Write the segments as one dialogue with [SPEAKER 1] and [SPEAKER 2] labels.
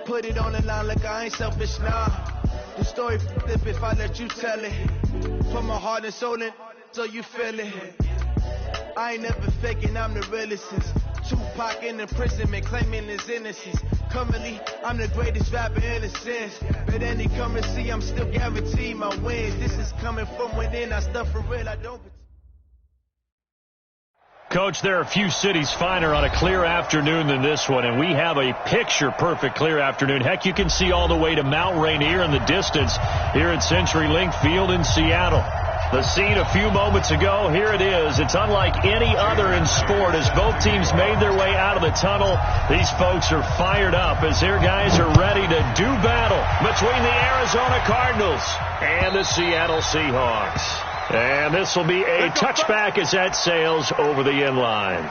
[SPEAKER 1] Put it on the line like I ain't selfish, nah. The story flip if I let you tell it. Put my heart and soul in so you feel it. I ain't never faking, I'm the realest since Tupac in imprisonment, claiming his innocence. Currently, I'm the greatest rapper in a sense. But any currency, I'm still guaranteed my wins. This is coming from within, I stuff for real, I don't.
[SPEAKER 2] Coach, there are a few cities finer on a clear afternoon than this one, and we have a picture-perfect clear afternoon. Heck, you can see all the way to Mount Rainier in the distance here at CenturyLink Field in Seattle. The scene a few moments ago, here it is. It's unlike any other in sport as both teams made their way out of the tunnel. These folks are fired up as their guys are ready to do battle between the Arizona Cardinals and the Seattle Seahawks. And this will be a touchback as that sails over the end line.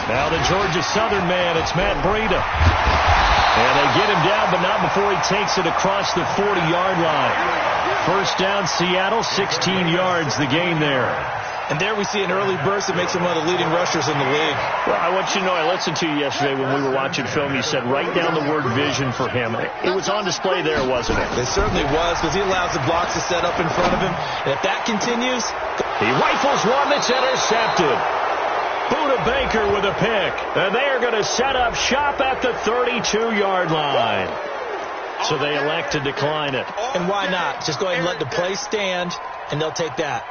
[SPEAKER 2] Now the Georgia Southern man, it's Matt Breida. And they get him down, but not before he takes it across the 40-yard line. First down, Seattle, 16 yards, the gain there.
[SPEAKER 3] And there we see an early burst that makes him one of the leading rushers in the league.
[SPEAKER 2] Well, I want you to know, I listened to you yesterday when we were watching film. You said write down the word vision for him. It was on display there, wasn't it?
[SPEAKER 3] It certainly was, because he allows the blocks to set up in front of him. And if that continues,
[SPEAKER 2] he rifles one that's intercepted. Buda Baker with a pick. And they are going to set up shop at the 32-yard line. So they elect to decline it.
[SPEAKER 3] And why not? Just go ahead and let the play stand, and they'll take that.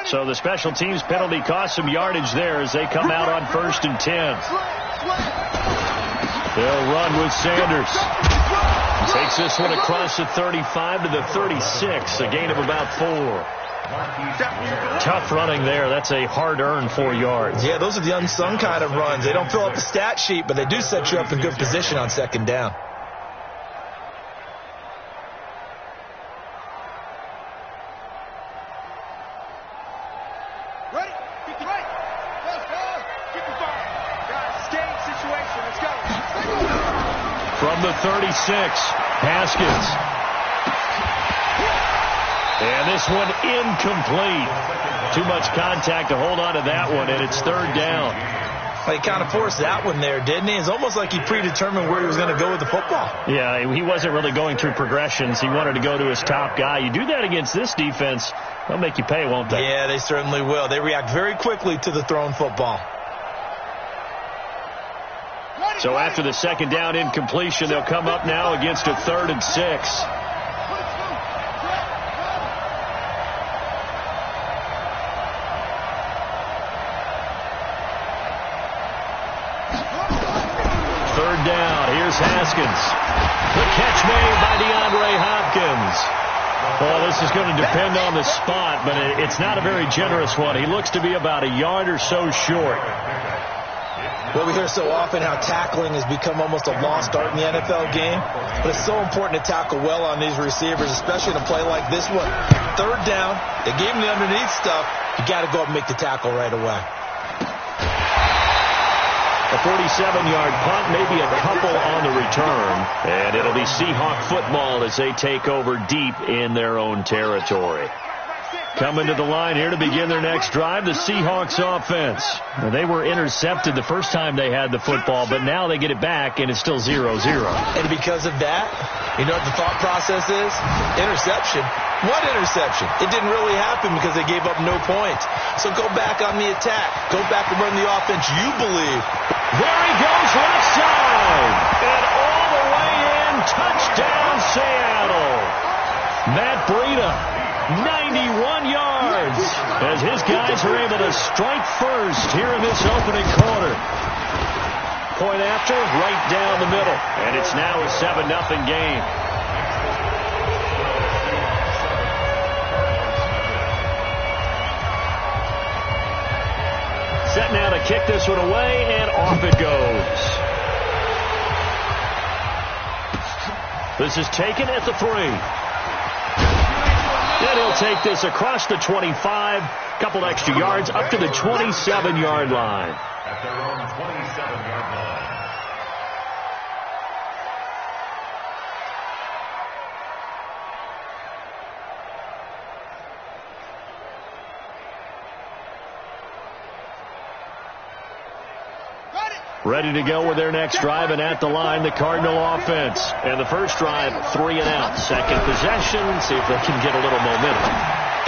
[SPEAKER 2] So the special teams penalty cost some yardage there as they come out on 1st and 10. They'll run with Sanders. Takes this one across the 35 to the 36, a gain of about 4. Tough running there. That's a hard-earned 4 yards.
[SPEAKER 3] Yeah, those are the unsung kind of runs. They don't fill up the stat sheet, but they do set you up in good position on 2nd down.
[SPEAKER 2] From the 36, Haskins. And this one incomplete. Too much contact to hold on to that one, and it's 3rd down.
[SPEAKER 3] Well, he kind of forced that one there, didn't he? It's almost like he predetermined where he was going to go with the football.
[SPEAKER 2] Yeah, he wasn't really going through progressions. He wanted to go to his top guy. You do that against this defense, they'll make you pay, won't they?
[SPEAKER 3] Yeah, they certainly will. They react very quickly to the thrown football.
[SPEAKER 2] So after the 2nd down incompletion, they'll come up now against a 3rd and 6. Third down, here's Haskins. The catch made by DeAndre Hopkins. Well, this is going to depend on the spot, but it's not a very generous one. He looks to be about a yard or so short.
[SPEAKER 3] Well, we hear so often how tackling has become almost a lost art in the NFL game. But it's so important to tackle well on these receivers, especially in a play like this one. 3rd down, they gave him the underneath stuff. You got to go up and make the tackle right away.
[SPEAKER 2] A 47-yard punt, maybe a couple on the return. And it'll be Seahawk football as they take over deep in their own territory. Coming to the line here to begin their next drive, the Seahawks offense. They were intercepted the first time they had the football, but now they get it back, and it's still 0-0.
[SPEAKER 3] And because of that, you know what the thought process is? Interception. What interception? It didn't really happen because they gave up no points. So go back on the attack. Go back and run the offense you believe.
[SPEAKER 2] There he goes, left side. And all the way in, touchdown Seattle. Matt Breida. 91 yards as his guys are able to strike first here in this opening quarter. Point after, right down the middle. And it's now a 7-0 game. Set now to kick this one away, and off it goes. This is taken at the 3. And he'll take this across the 25, couple extra yards, up to the 27-yard line.
[SPEAKER 4] At their own 27-yard line.
[SPEAKER 2] Ready to go with their next drive, and at the line, the Cardinal offense. And the first drive, 3 and out. Second possession, see if they can get a little momentum.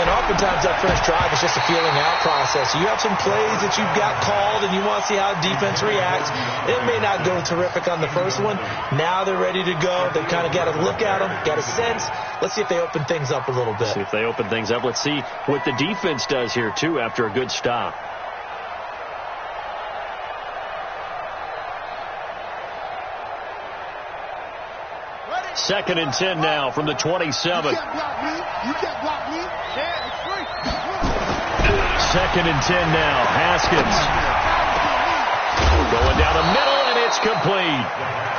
[SPEAKER 3] And oftentimes that first drive is just a feeling out process. You have some plays that you've got called, and you want to see how defense reacts. It may not go terrific on the first one. Now they're ready to go. They've kind of got to look at them, got a sense. Let's see if they open things up a little bit.
[SPEAKER 2] See if they open things up. Let's see what the defense does here, too, after a good stop. Second and 10 now from the 27.
[SPEAKER 1] You can't block me. You can't block me. Yeah, it's free.
[SPEAKER 2] Second and 10 now. Haskins going down the middle, and it's complete.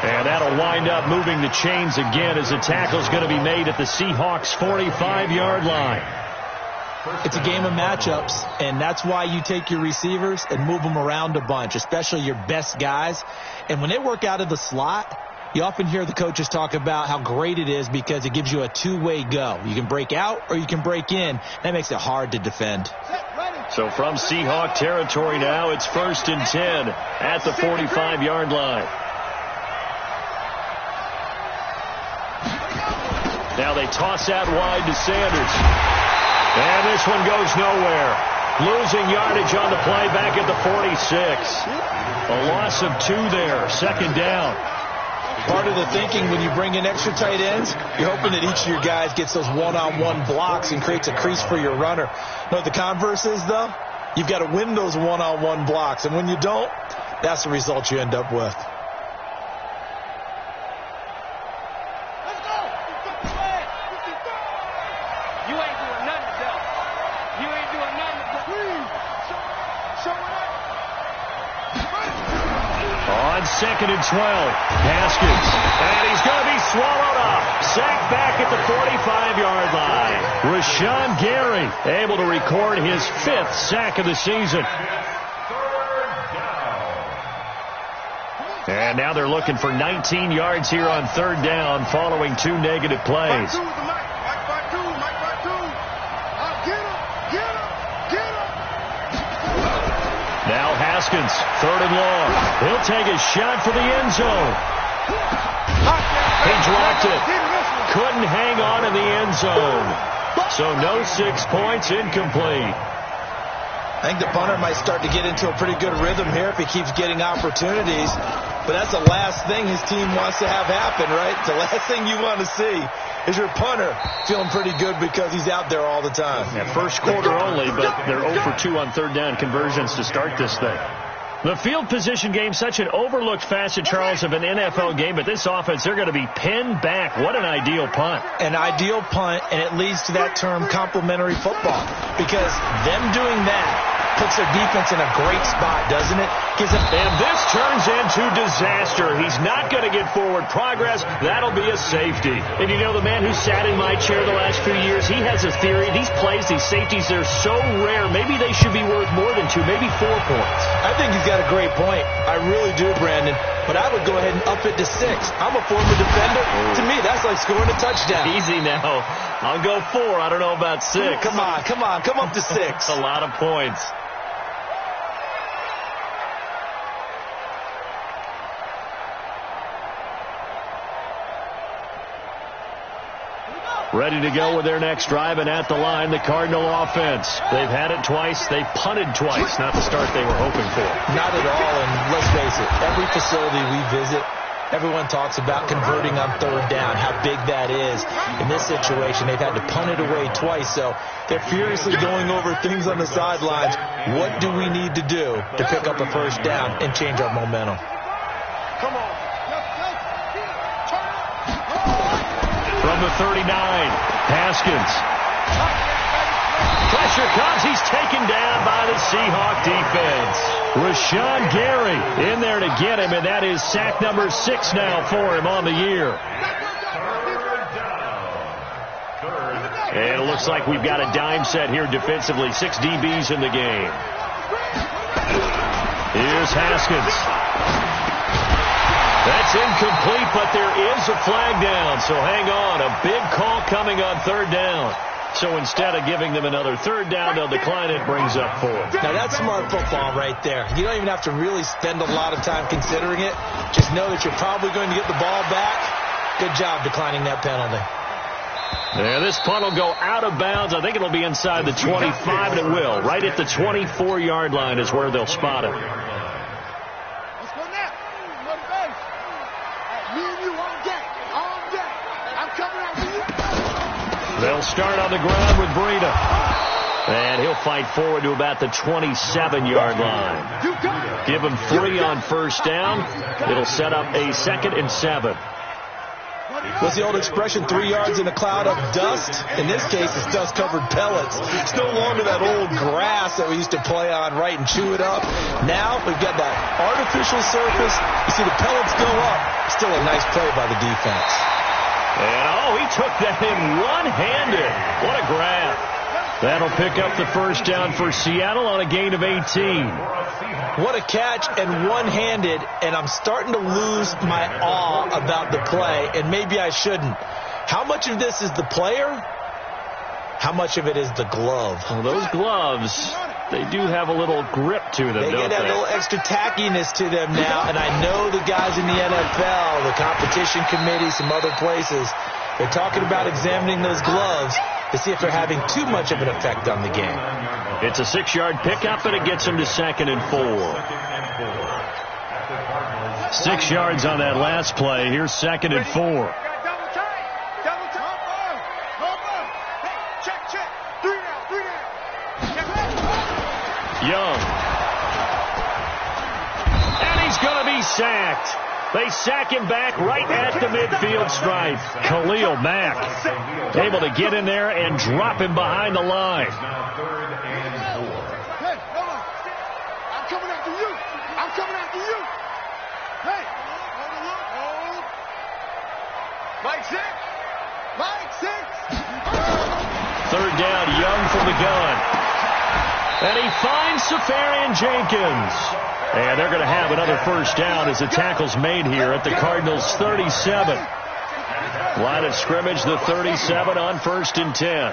[SPEAKER 2] And that'll wind up moving the chains again as the tackle's going to be made at the Seahawks' 45-yard line.
[SPEAKER 3] It's a game of matchups, and that's why you take your receivers and move them around a bunch, especially your best guys. And when they work out of the slot, you often hear the coaches talk about how great it is because it gives you a two-way go. You can break out or you can break in. That makes it hard to defend.
[SPEAKER 2] So from Seahawk territory now, it's 1st and 10 at the 45-yard line. Now they toss out wide to Sanders. And this one goes nowhere. Losing yardage on the play back at the 46. A loss of 2 there. Second down.
[SPEAKER 3] Part of the thinking when you bring in extra tight ends, you're hoping that each of your guys gets those one-on-one blocks and creates a crease for your runner. You know what the converse is, though? You've got to win those one-on-one blocks. And when you don't, that's the result you end up with.
[SPEAKER 1] Let's go. You ain't doing nothing, Del. You ain't doing nothing. Show it up.
[SPEAKER 2] On 2nd and 12, Haskins, and he's going to be swallowed up. Sacked back at the 45-yard line. Rashawn Gary able to record his 5th sack of the season. And now they're looking for 19 yards here on 3rd down following 2 negative plays. Now Haskins, 3rd and long. He'll take a shot for the end zone. He dropped it. Couldn't hang on in the end zone. So no 6 points, incomplete.
[SPEAKER 3] I think the punter might start to get into a pretty good rhythm here if he keeps getting opportunities. But that's the last thing his team wants to have happen, right? The last thing you want to see is your punter feeling pretty good because he's out there all the time.
[SPEAKER 2] Yeah, first quarter only, but they're 0 for 2 on 3rd down conversions to start this thing. The field position game, such an overlooked facet, Charles, of an NFL game, but this offense, they're going to be pinned back. What an ideal punt.
[SPEAKER 3] An ideal punt, and it leads to that term complementary football, because them doing that puts their defense in a great spot, doesn't it?
[SPEAKER 2] And this turns into disaster. He's not going to get forward progress. That'll be a safety. And you know, the man who sat in my chair the last few years, he has a theory. These plays, these safeties, they're so rare. Maybe they should be worth more than 2, maybe 4 points.
[SPEAKER 3] I think he's got a great point. I really do, Brandon. But I would go ahead and up it to 6. I'm a former defender. To me, that's like scoring a touchdown.
[SPEAKER 2] Easy now. I'll go 4. I don't know about 6.
[SPEAKER 3] Come on. Come up to 6.
[SPEAKER 2] A lot of points. Ready to go with their next drive, and at the line, the Cardinal offense. They've had it twice. They've punted twice. Not the start they were hoping for.
[SPEAKER 3] Not at all, and let's face it, every facility we visit, everyone talks about converting on 3rd down, how big that is. In this situation, they've had to punt it away twice, so they're furiously going over things on the sidelines. What do we need to do to pick up a 1st down and change our momentum?
[SPEAKER 1] Come on.
[SPEAKER 2] From the 39, Haskins. Pressure comes. He's taken down by the Seahawk defense. Rashawn Gary in there to get him, and that is sack number 6 now for him on the year. And it looks like we've got a dime set here defensively. 6 DBs in the game. Here's Haskins. That's incomplete, but there is a flag down. So hang on. A big call coming on third down. So instead of giving them another third down, they'll decline it, brings up 4.
[SPEAKER 3] Now, that's smart football right there. You don't even have to really spend a lot of time considering it. Just know that you're probably going to get the ball back. Good job declining that penalty.
[SPEAKER 2] Yeah, this punt will go out of bounds. I think it'll be inside the 25, and it will. Right at the 24-yard line is where they'll spot it.
[SPEAKER 1] Let's go now. Go to base. Me and you on deck. On deck. I'm coming out for you.
[SPEAKER 2] They'll start on the ground with Breida. And he'll fight forward to about the 27-yard line. Give him 3 on first down. It'll set up a 2nd and 7.
[SPEAKER 3] What's the old expression, 3 yards in a cloud of dust? In this case, it's dust-covered pellets. It's no longer that old grass that we used to play on, right, and chew it up. Now we've got that artificial surface. You see the pellets go up. Still a nice play by the defense.
[SPEAKER 2] And, he took that in one-handed. What a grab. That'll pick up the first down for Seattle on a gain of 18.
[SPEAKER 3] What a catch, and one-handed, and I'm starting to lose my awe about the play, and maybe I shouldn't. How much of this is the player? How much of it is the glove?
[SPEAKER 2] Well, those gloves, they do have a little grip to them,
[SPEAKER 3] They
[SPEAKER 2] don't
[SPEAKER 3] get a little extra tackiness to them now, and I know the guys in the NFL, the competition committee, some other places, they're talking about examining those gloves to see if they're having too much of an effect on the game.
[SPEAKER 2] It's a 6-yard pickup, and it gets them to 2nd and 4. 6 yards on that last play. Here's 2nd and 4. Young. And he's going to be sacked. They sack him back right at the midfield stripe. Khalil Mack able to get in there and drop him behind the line.
[SPEAKER 1] Hey, hold on. I'm coming after you. I'm coming after you. Hey, hold. Mike 6. Mike 6.
[SPEAKER 2] Third down, Young from the gun. And he finds Safarian Jenkins. And they're going to have another first down as the tackle's made here at the Cardinals' 37. Line of scrimmage, the 37 on 1st and 10.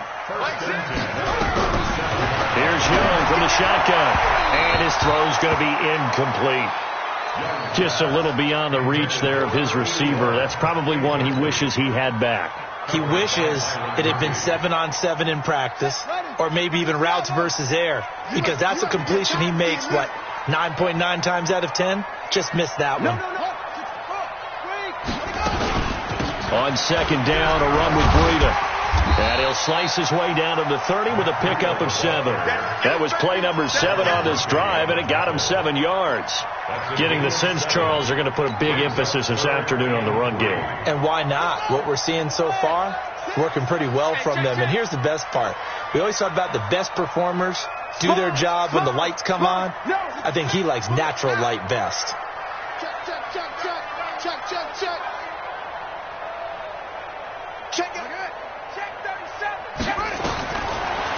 [SPEAKER 2] Here's Young from the shotgun. And his throw's going to be incomplete. Just a little beyond the reach there of his receiver. That's probably one he wishes he had back.
[SPEAKER 3] He wishes it had been 7-on-7 in practice, or maybe even routes versus air, because that's a completion he makes, 9.9 times out of 10? Just missed that one.
[SPEAKER 2] On 2nd down, a run with Breida. And he'll slice his way down to the 30 with a pickup of 7. That was play number 7 on this drive, and it got him 7 yards. Getting the sense, Charles, they're going to put a big emphasis this afternoon on the run game.
[SPEAKER 3] And why not? What we're seeing so far, working pretty well from them. And here's the best part. We always talk about the best performers do their job when the lights come on. I think he likes natural light best.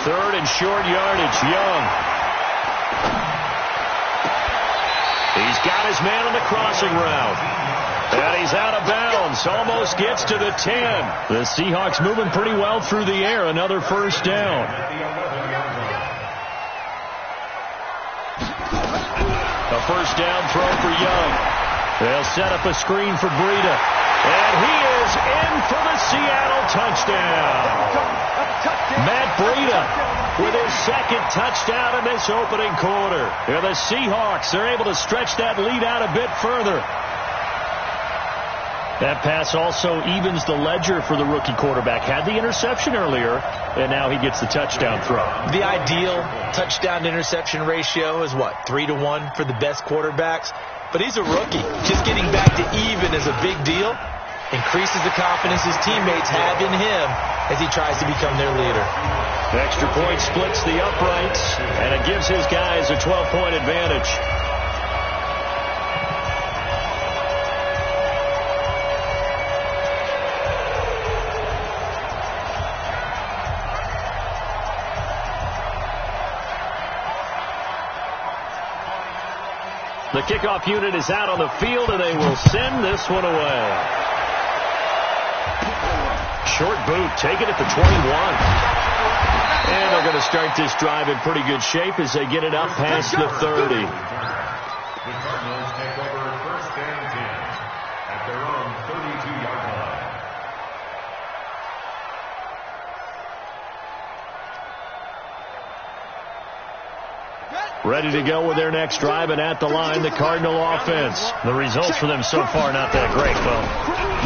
[SPEAKER 2] Third and short yardage, Young. He's got his man on the crossing route. And he's out of bounds. Almost gets to the 10. The Seahawks moving pretty well through the air. Another first down. A first down throw for Young. They'll set up a screen for Breida. And he is in for the Seattle touchdown. Matt Breida with his 2nd touchdown in this opening quarter. And the Seahawks are able to stretch that lead out a bit further. That pass also evens the ledger for the rookie quarterback. Had the interception earlier, and now he gets the touchdown throw.
[SPEAKER 3] The ideal touchdown-interception ratio is 3-to-1 for the best quarterbacks? But he's a rookie. Just getting back to even is a big deal. Increases the confidence his teammates have in him as he tries to become their leader.
[SPEAKER 2] The extra point splits the uprights, and it gives his guys a 12-point advantage. The kickoff unit is out on the field, and they will send this one away. Short boot, take it at the 21. And they're going to start this drive in pretty good shape as they get it up past the 30.
[SPEAKER 4] The Cardinals take over first and 10 at their own 32-yard line.
[SPEAKER 2] Ready to go with their next drive, and at the line, the Cardinal offense. The results for them so far not that great. Well,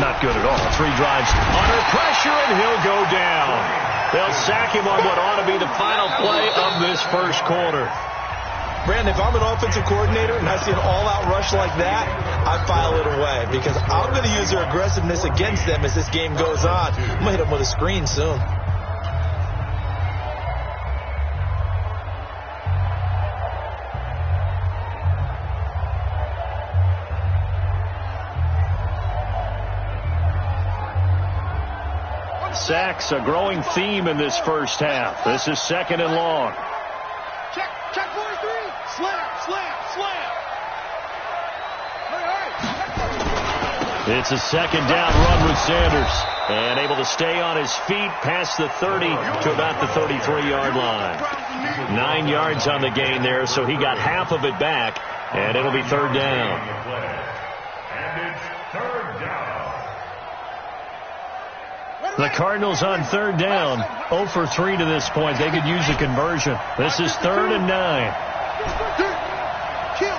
[SPEAKER 2] not good at all. 3 drives under pressure, and he'll go down. They'll sack him on what ought to be the final play of this first quarter.
[SPEAKER 3] Brandon, if I'm an offensive coordinator and I see an all-out rush like that, I file it away because I'm going to use their aggressiveness against them as this game goes on. I'm going to hit them with a screen soon.
[SPEAKER 2] Sacks, a growing theme in this first half. This is 2nd and long.
[SPEAKER 1] Check 43. Slam.
[SPEAKER 2] It's a 2nd down run with Sanders. And able to stay on his feet past the 30 to about the 33-yard line. 9 yards on the gain there, so he got half of it back. And it'll be 3rd down.
[SPEAKER 4] And it's 3rd down.
[SPEAKER 2] The Cardinals on 3rd down, 0 for 3 to this point. They could use a conversion. This is 3rd and 9.
[SPEAKER 1] Kill.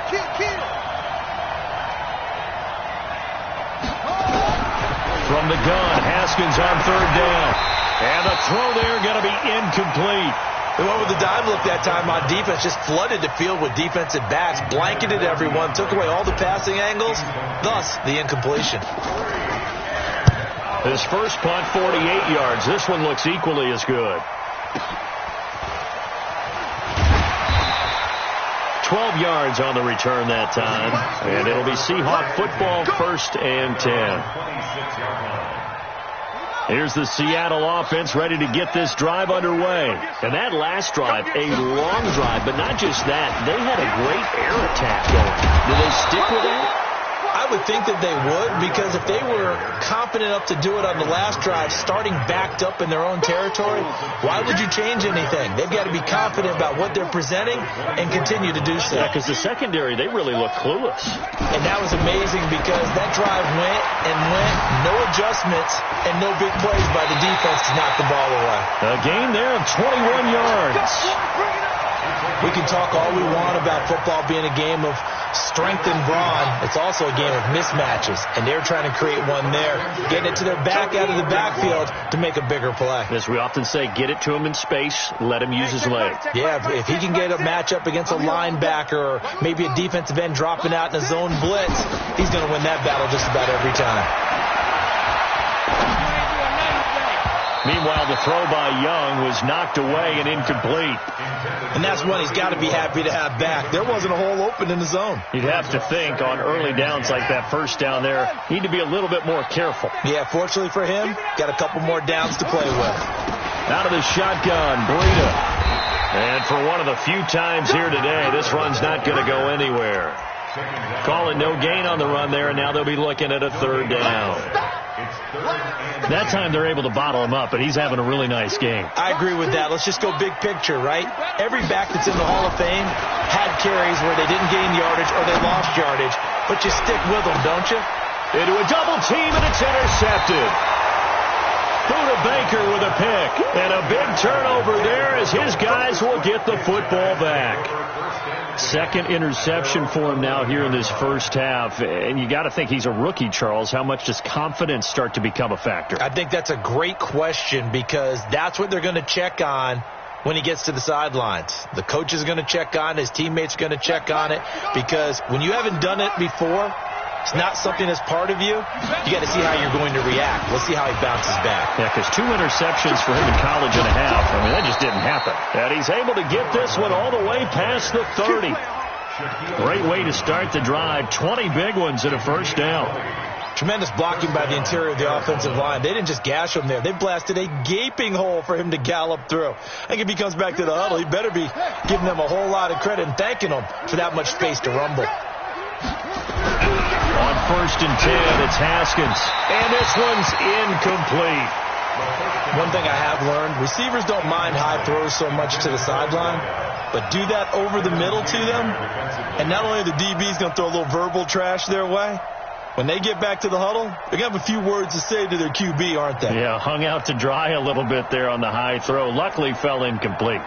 [SPEAKER 2] From the gun, Haskins on 3rd down. And the throw there going to be incomplete.
[SPEAKER 3] They went with the dime look that time on defense, just flooded the field with defensive backs, blanketed everyone, took away all the passing angles, thus the incompletion.
[SPEAKER 2] His first punt, 48 yards. This one looks equally as good. 12 yards on the return that time. And it'll be Seahawk football, 1st and 10. Here's the Seattle offense ready to get this drive underway. And that last drive, a long drive, but not just that. They had a great air attack going. Do they stick with that?
[SPEAKER 3] I would think that they would, because if they were confident enough to do it on the last drive, starting backed up in their own territory, why would you change anything? They've got to be confident about what they're presenting and continue to do so.
[SPEAKER 2] Yeah, because the secondary, they really look clueless.
[SPEAKER 3] And that was amazing because that drive went, no adjustments, and no big plays by the defense to knock the ball away.
[SPEAKER 2] A gain there of 21 yards.
[SPEAKER 3] We can talk all we want about football being a game of strength and brawn. It's also a game of mismatches, and they're trying to create one there, getting it to their back out of the backfield to make a bigger play.
[SPEAKER 2] As we often say, get it to him in space, let him use his leg.
[SPEAKER 3] Yeah, if he can get a matchup against a linebacker or maybe a defensive end dropping out in a zone blitz, he's going to win that battle just about every time.
[SPEAKER 2] Meanwhile, the throw by Young was knocked away and incomplete.
[SPEAKER 3] And that's one he's got to be happy to have back. There wasn't a hole open in the zone.
[SPEAKER 2] You'd have to think on early downs like that first down there, need to be a little bit more careful.
[SPEAKER 3] Yeah, fortunately for him, got a couple more downs to play with.
[SPEAKER 2] Out of the shotgun, Breida. And for one of the few times here today, this run's not going to go anywhere. Calling no gain on the run there, and now they'll be looking at a 3rd down. That time they're able to bottle him up, but he's having a really nice game.
[SPEAKER 3] I agree with that. Let's just go big picture, right? Every back that's in the Hall of Fame had carries where they didn't gain yardage or they lost yardage, but you stick with them, don't you?
[SPEAKER 2] Into a double team, and it's intercepted. Buda Baker with a pick, and a big turnover there as his guys will get the football back. 2nd interception for him now here in this first half. And you got to think he's a rookie, Charles. How much does confidence start to become a factor?
[SPEAKER 3] I think that's a great question because that's what they're going to check on when he gets to the sidelines. The coach is going to check on it. His teammates are going to check on it because when you haven't done it before, it's not something that's part of you. You got to see how you're going to react. Let's see how he bounces back.
[SPEAKER 2] Yeah, because 2 interceptions for him in college and a half. I mean, that just didn't happen. And he's able to get this one all the way past the 30. Great way to start the drive. 20 big ones and a first down.
[SPEAKER 3] Tremendous blocking by the interior of the offensive line. They didn't just gash him there. They blasted a gaping hole for him to gallop through. I think if he comes back to the huddle, he better be giving them a whole lot of credit and thanking them for that much space to rumble.
[SPEAKER 2] On 1st and 10, it's Haskins. And this one's incomplete.
[SPEAKER 3] One thing I have learned, receivers don't mind high throws so much to the sideline, but do that over the middle to them, and not only are the DBs going to throw a little verbal trash their way, when they get back to the huddle, they're going to have a few words to say to their QB, aren't they?
[SPEAKER 2] Yeah, hung out to dry a little bit there on the high throw. Luckily fell incomplete.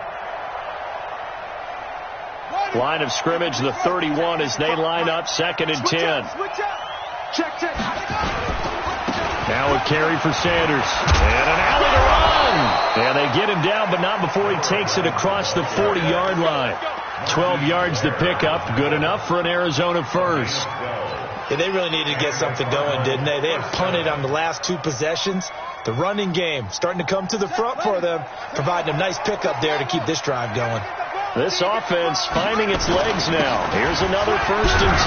[SPEAKER 2] Line of scrimmage, the 31, as they line up 2nd and 10.
[SPEAKER 1] Check.
[SPEAKER 2] Now a carry for Sanders. And an alley to run. And they get him down, but not before he takes it across the 40-yard line. 12 yards to pick up. Good enough for an Arizona first.
[SPEAKER 3] Yeah, they really needed to get something going, didn't they? They had punted on the last 2 possessions. The running game starting to come to the front for them, providing a nice pickup there to keep this drive going.
[SPEAKER 2] This offense finding its legs now. Here's another 1st and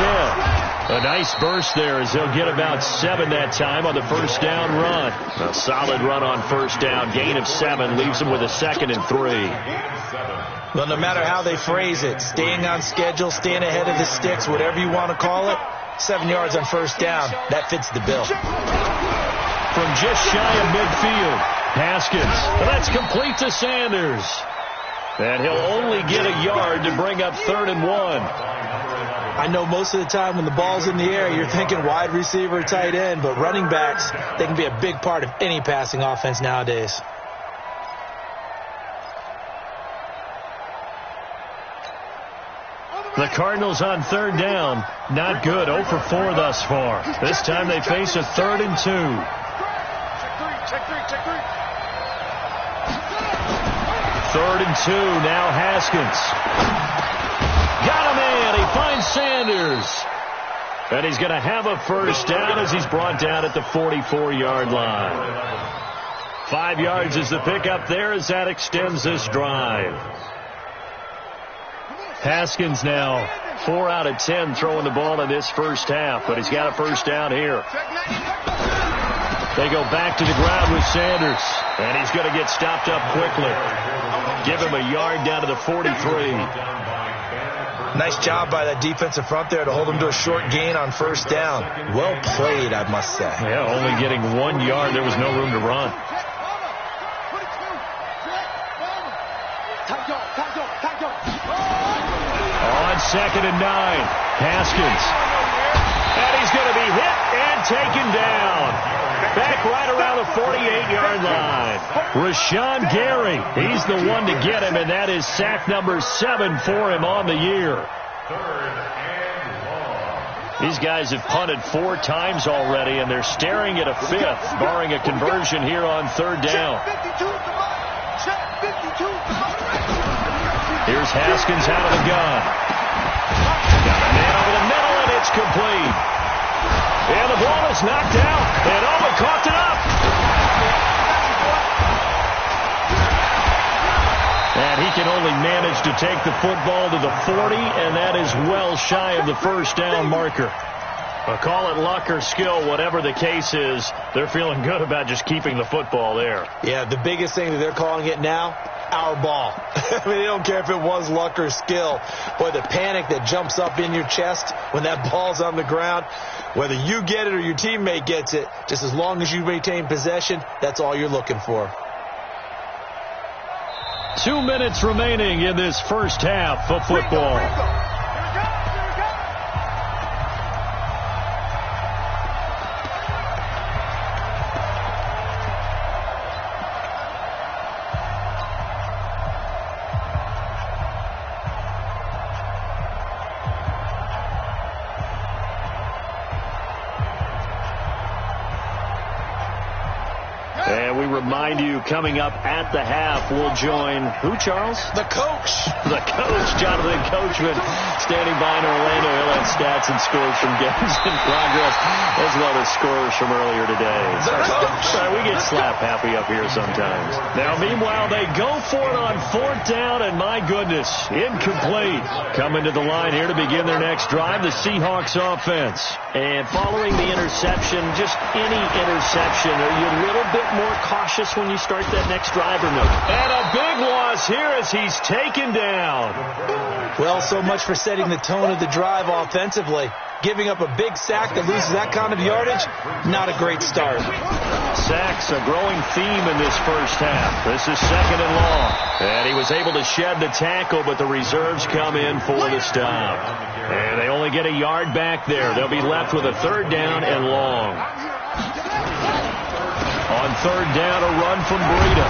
[SPEAKER 2] 10. A nice burst there as they'll get about 7 that time on the first down run. A solid run on first down. Gain of 7 leaves them with a 2nd and 3.
[SPEAKER 3] Well, no matter how they phrase it, staying on schedule, staying ahead of the sticks, whatever you want to call it, 7 yards on first down, that fits the bill.
[SPEAKER 2] From just shy of midfield, Haskins. That's complete to Sanders. And he'll only get a yard to bring up 3rd and 1.
[SPEAKER 3] I know most of the time when the ball's in the air, you're thinking wide receiver, tight end, but running backs, they can be a big part of any passing offense nowadays.
[SPEAKER 2] The Cardinals on 3rd down. Not good. 0 for 4 thus far. This time they face a 3rd and 2.
[SPEAKER 1] Check three.
[SPEAKER 2] 3rd and 2. Now Haskins. Got him in. He finds Sanders. And he's going to have a first down as he's brought down at the 44-yard line. 5 yards is the pickup there as that extends this drive. Haskins now 4 out of 10 throwing the ball in this first half, but he's got a first down here. They go back to the ground with Sanders, and he's going to get stopped up quickly. Give him a yard down to the 43.
[SPEAKER 3] Nice job by that defensive front there to hold him to a short gain on first down. Well played, I must say.
[SPEAKER 2] Yeah, only getting 1 yard. There was no room to run. On 2nd and 9, Haskins. And he's going to be hit and taken down. Back right around the 48-yard line. Rashawn Gary, he's the one to get him, and that is sack number 7 for him on the year. These guys have punted 4 times already, and they're staring at a 5th, barring a conversion here on 3rd down. Here's Haskins out of the gun. Got a man over the middle, and it's complete. And the ball is knocked out, and Owen coughed it up. And he can only manage to take the football to the 40, and that is well shy of the first down marker. Call it luck or skill, whatever the case is, they're feeling good about just keeping the football there.
[SPEAKER 3] Yeah, the biggest thing that they're calling it now, our ball. I mean, they don't care if it was luck or skill. Boy, the panic that jumps up in your chest when that ball's on the ground, whether you get it or your teammate gets it, just as long as you maintain possession, that's all you're looking for.
[SPEAKER 2] 2 minutes remaining in this first half of football. And we remind you, coming up at the half, we'll join who, Charles?
[SPEAKER 3] The coach.
[SPEAKER 2] The coach, Jonathan Coachman, standing by in Orlando. He'll have stats and scores from games in progress, as well as scores from earlier today.
[SPEAKER 3] The coach.
[SPEAKER 2] We get slap happy up here sometimes. Now, meanwhile, they go for it on 4th down, and my goodness, incomplete. Coming to the line here to begin their next drive, the Seahawks offense. And following the interception, just any interception, are you a little bit more cautious when you start that next drive or no? And a big loss here as he's taken down.
[SPEAKER 3] Well, so much for setting the tone of the drive offensively. Giving up a big sack that loses that kind of yardage, not a great start.
[SPEAKER 2] Sacks, a growing theme in this first half. This is 2nd and long. And he was able to shed the tackle, but the reserves come in for the stop. And they only get a yard back there. They'll be left with a 3rd down and long. On 3rd down, a run from Breida.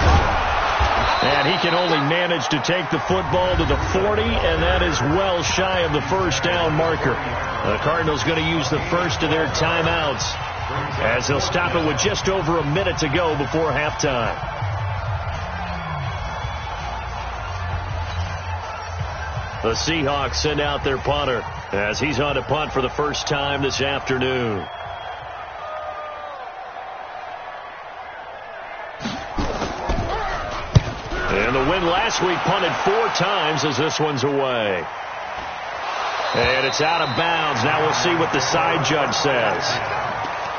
[SPEAKER 2] And he can only manage to take the football to the 40, and that is well shy of the 1st down marker. The Cardinals going to use the first of their timeouts as they'll stop it with just over a minute to go before halftime. The Seahawks send out their punter as he's on to punt for the first time this afternoon. And the win last week punted 4 times as this one's away. And it's out of bounds. Now we'll see what the side judge says.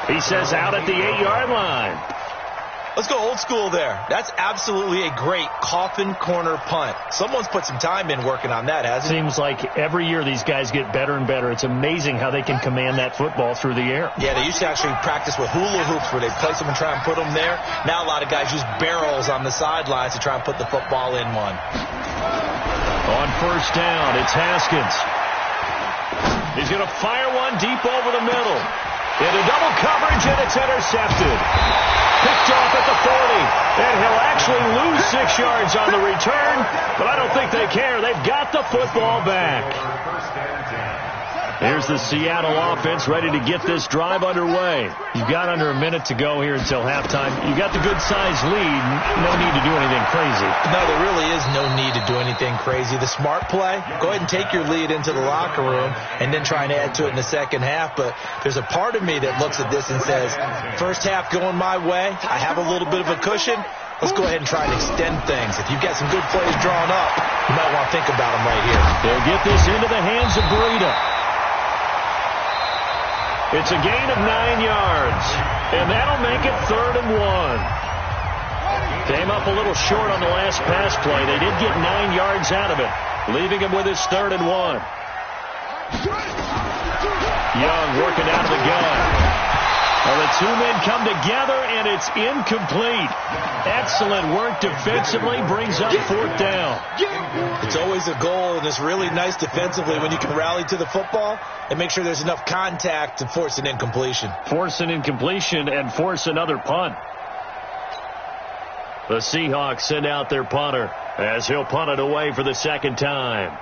[SPEAKER 2] He says out at the 8-yard line.
[SPEAKER 3] Let's go old school there. That's absolutely a great coffin corner punt. Someone's put some time in working on that, hasn't it?
[SPEAKER 2] Seems like every year these guys get better and better. It's amazing how they can command that football through the air.
[SPEAKER 3] Yeah, they used to actually practice with hula hoops where they place them and try and put them there. Now a lot of guys use barrels on the sidelines to try and put the football in one.
[SPEAKER 2] On 1st down, it's Haskins. He's going to fire one deep over the middle. Into double coverage, and it's intercepted. Picked off at the 40, and he'll actually lose 6 yards on the return, but I don't think they care. They've got the football back. Here's the Seattle offense ready to get this drive underway. You've got under a minute to go here until halftime. You've got the good-sized lead. No need to do anything crazy.
[SPEAKER 3] No, there really is no need to do anything crazy. The smart play, go ahead and take your lead into the locker room and then try and add to it in the second half. But there's a part of me that looks at this and says, first half going my way, I have a little bit of a cushion. Let's go ahead and try and extend things. If you've got some good plays drawn up, you might want to think about them right here.
[SPEAKER 2] They'll get this into the hands of Breida. It's a gain of 9 yards, and that'll make it 3rd and 1. Came up a little short on the last pass play. They did get 9 yards out of it, leaving him with his 3rd and 1. Young working out of the gun. Well, the 2 men come together, and it's incomplete. Excellent work defensively, brings up 4th down.
[SPEAKER 3] It's always a goal, and it's really nice defensively when you can rally to the football and make sure there's enough contact to force an incompletion.
[SPEAKER 2] Force an incompletion and force another punt. The Seahawks send out their punter as he'll punt it away for the 2nd time.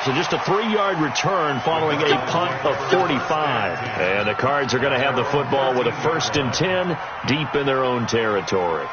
[SPEAKER 2] So just a 3-yard return following a punt of 45. And the Cards are going to have the football with a 1st and 10 deep in their own territory.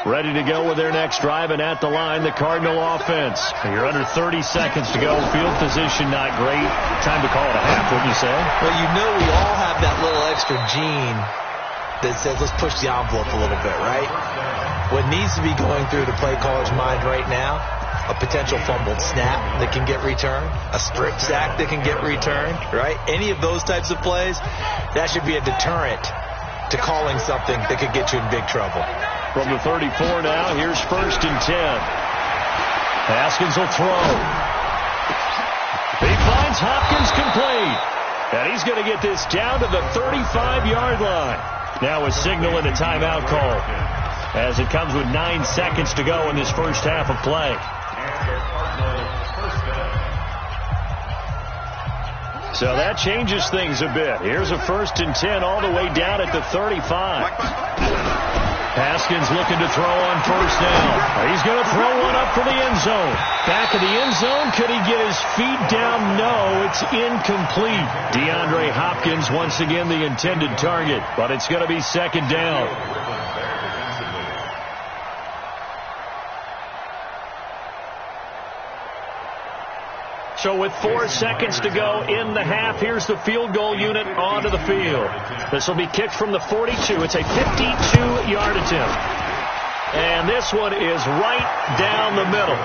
[SPEAKER 2] Ready to go with their next drive, and at the line, the Cardinal offense. You're under 30 seconds to go. Field position not great. Time to call it a half, wouldn't you say?
[SPEAKER 3] Well, you know we all have that little extra gene that says let's push the envelope a little bit, right? What needs to be going through the play caller's mind right now, a potential fumbled snap that can get returned, a strip sack that can get returned, right? Any of those types of plays, that should be a deterrent to calling something that could get you in big trouble.
[SPEAKER 2] From the 34 now, here's 1st and 10. Haskins will throw. He finds Hopkins complete. And he's going to get this down to the 35-yard line. Now a signal and a timeout call as it comes with 9 seconds to go in this first half of play. So that changes things a bit. Here's a 1st and 10 all the way down at the 35. Haskins looking to throw on 1st down. He's going to throw one up for the end zone. Back of the end zone. Could he get his feet down? No, it's incomplete. DeAndre Hopkins once again the intended target, but it's going to be 2nd down. So with 4 seconds to go in the half, here's the field goal unit onto the field. This will be kicked from the 42. It's a 52-yard attempt. And this one is right down the middle.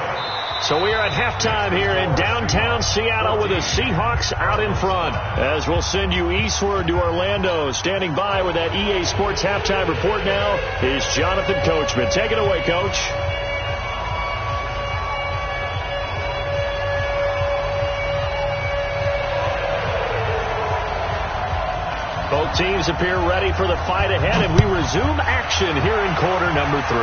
[SPEAKER 2] So we are at halftime here in downtown Seattle with the Seahawks out in front. As we'll send you eastward to Orlando. Standing by with that EA Sports halftime report now is Jonathan Coachman. Take it away, Coach. Both teams appear ready for the fight ahead, and we resume action here in quarter number 3.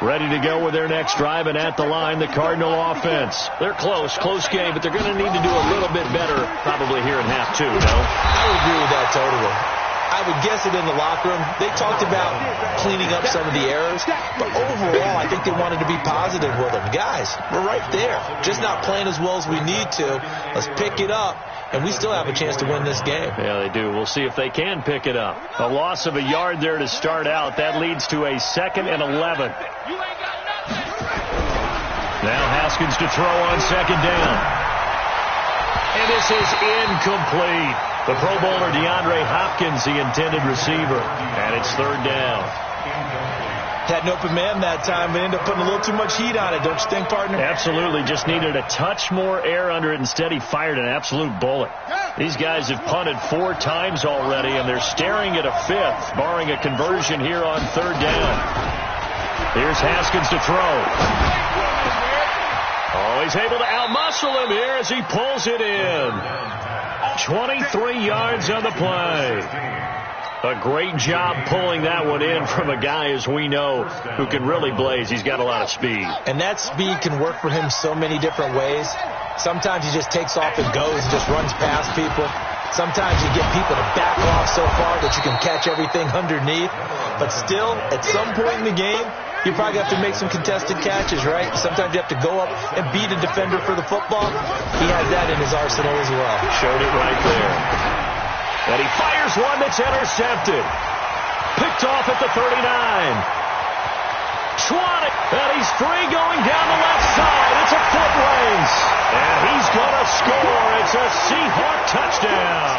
[SPEAKER 2] Ready to go with their next drive, and at the line, the Cardinal offense. They're close game, but they're going to need to do a little bit better probably here in half 2, no?
[SPEAKER 3] I would agree with that totally. I would guess it in the locker room. They talked about cleaning up some of the errors, but overall, I think they wanted to be positive with them. Guys, we're right there. Just not playing as well as we need to. Let's pick it up, and we still have a chance to win this game.
[SPEAKER 2] Yeah, they do. We'll see if they can pick it up. A loss of a yard there to start out. That leads to a 2nd and 11. Now Haskins to throw on 2nd down. And this is incomplete. The Pro Bowler DeAndre Hopkins, the intended receiver. And it's 3rd down.
[SPEAKER 3] Had an open man that time, but ended up putting a little too much heat on it, don't you think, partner?
[SPEAKER 2] Absolutely. Just needed a touch more air under it. Instead, he fired an absolute bullet. These guys have punted 4 times already, and they're staring at a 5th, barring a conversion here on 3rd down. Here's Haskins to throw. Oh, he's able to outmuscle him here as he pulls it in. 23 yards on the play. A great job pulling that one in from a guy, as we know, who can really blaze. He's got a lot of speed.
[SPEAKER 3] And that speed can work for him so many different ways. Sometimes he just takes off and goes and just runs past people. Sometimes you get people to back off so far that you can catch everything underneath. But still, at some point in the game, you probably have to make some contested catches, right? Sometimes you have to go up and beat a defender for the football. He has that in his arsenal as well.
[SPEAKER 2] Showed it right there. And he fires one that's intercepted. Picked off at the 39. Schwannick, and he's free going down the left side. It's a foot race. And he's going to score. It's a Seahawk touchdown.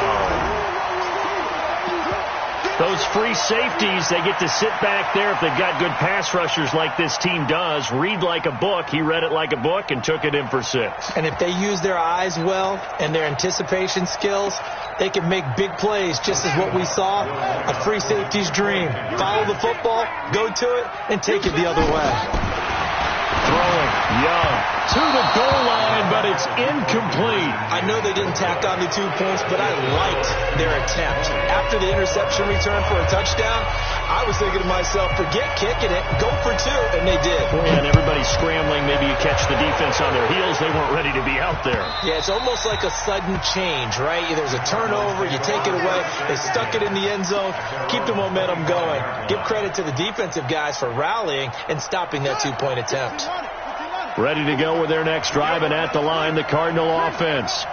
[SPEAKER 2] Those free safeties, they get to sit back there if they've got good pass rushers like this team does. Read like a book. He read it like a book and took it in for 6.
[SPEAKER 3] And if they use their eyes well and their anticipation skills, they can make big plays, just as what we saw, a free safety's dream. Follow the football, go to it, and take it the other way.
[SPEAKER 2] Throwing, Young, to the goal line, but it's incomplete.
[SPEAKER 3] I know they didn't tack on the 2 points, but I liked their attempt. After the interception return for a touchdown, I was thinking to myself, forget kicking it, go for 2, and they did.
[SPEAKER 2] And everybody's scrambling. Maybe you catch the defense on their heels. They weren't ready to be out there.
[SPEAKER 3] Yeah, it's almost like a sudden change, right? There's a turnover, you take it away, they stuck it in the end zone, keep the momentum going. Give credit to the defensive guys for rallying and stopping that 2-point attempt.
[SPEAKER 2] Ready to go with their next drive, and at the line, the Cardinal offense.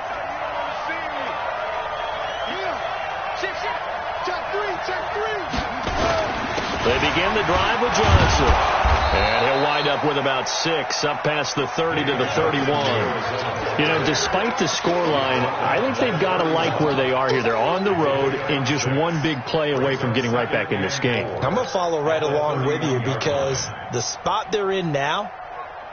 [SPEAKER 2] They begin the drive with Johnson. And he'll wind up with about 6, up past the 30 to the 31. You know, despite the scoreline, I think they've got to like where they are here. They're on the road and just one big play away from getting right back in this game.
[SPEAKER 3] I'm going to follow right along with you because the spot they're in now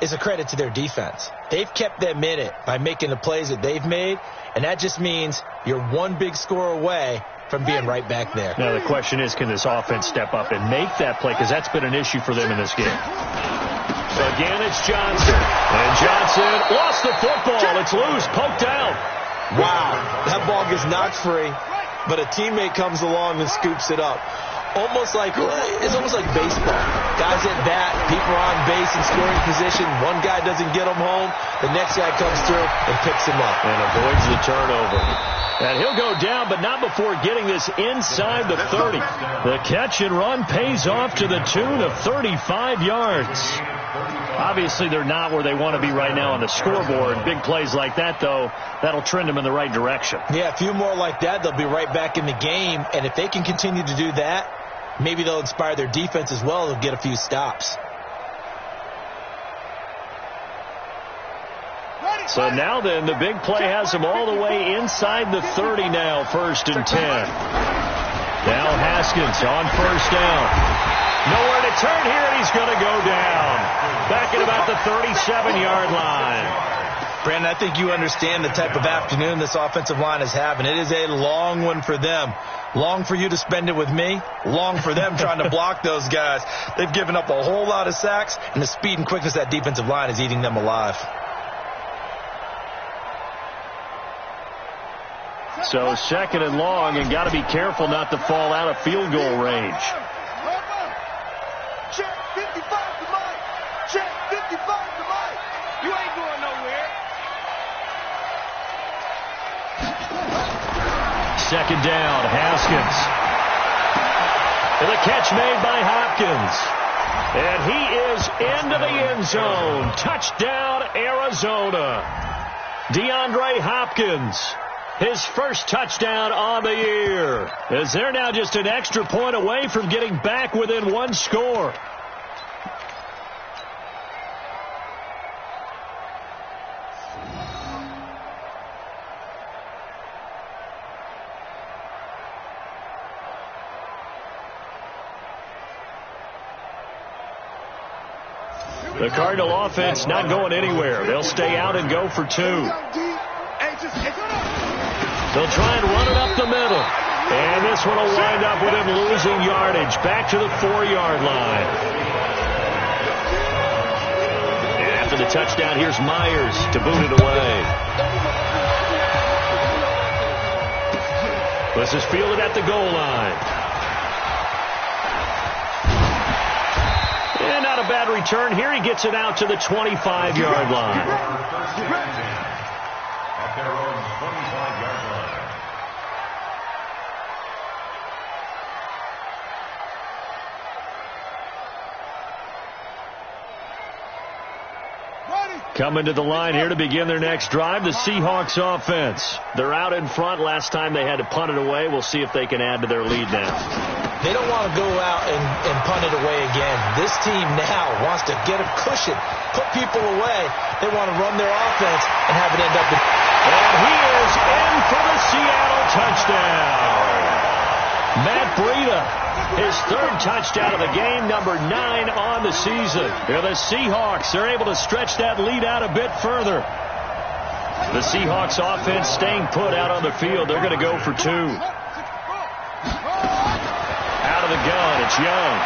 [SPEAKER 3] is a credit to their defense. They've kept them in it by making the plays that they've made, and that just means you're one big score away from being right back there.
[SPEAKER 2] Now, the question is, can this offense step up and make that play? Because that's been an issue for them in this game. Again, it's Johnson. And Johnson lost the football. It's loose, poked out.
[SPEAKER 3] Wow, that ball gets knocked free, but a teammate comes along and scoops it up. It's almost like baseball. Guys at bat, people are on base in scoring position. One guy doesn't get him home. The next guy comes through and picks him up.
[SPEAKER 2] And avoids the turnover. And he'll go down, but not before getting this inside the 30. The catch and run pays off to the tune of 35 yards. Obviously, they're not where they want to be right now on the scoreboard. Big plays like that, though, that'll trend them in the right direction.
[SPEAKER 3] Yeah, a few more like that, they'll be right back in the game. And if they can continue to do that, maybe they'll inspire their defense as well. They'll get a few stops.
[SPEAKER 2] So now then, the big play has him all the way inside the 30 now, 1st and 10. Now Haskins on 1st down. Nowhere to turn here, and he's going to go down. Back at about the 37-yard line.
[SPEAKER 3] Brandon, I think you understand the type of afternoon this offensive line is having. It is a long one for them. Long for you to spend it with me. Long for them trying to block those guys. They've given up a whole lot of sacks, and the speed and quickness of that defensive line is eating them alive.
[SPEAKER 2] So 2nd and long, and got to be careful not to fall out of field goal range.
[SPEAKER 1] Check 55 to Mike. Check 55 to Mike. You ain't going nowhere.
[SPEAKER 2] 2nd down, Haskins. And the catch made by Hopkins. And he is into the end zone. Touchdown, Arizona. DeAndre Hopkins. His first touchdown on the year, as they're now just an extra point away from getting back within one score. The Cardinal offense not going anywhere. They'll stay out and go for 2. They'll try and run it up the middle. And this one will wind up with him losing yardage. Back to the 4-yard line. And after the touchdown, here's Myers to boot it away. This is fielded at the goal line. And not a bad return here. He gets it out to the 25-yard line.
[SPEAKER 4] At their own 25-yard line.
[SPEAKER 2] Coming to the line here to begin their next drive, the Seahawks offense. They're out in front. Last time they had to punt it away. We'll see if they can add to their lead now.
[SPEAKER 3] They don't want to go out and punt it away again. This team now wants to get a cushion, put people away. They want to run their offense and have it end up in...
[SPEAKER 2] And he is in for the Seattle touchdown. Matt Breida, his 3rd touchdown of the game, number 9 on the season. Here the Seahawks, they're able to stretch that lead out a bit further. The Seahawks offense staying put out on the field. They're going to go for 2. Out of the gun, it's Young.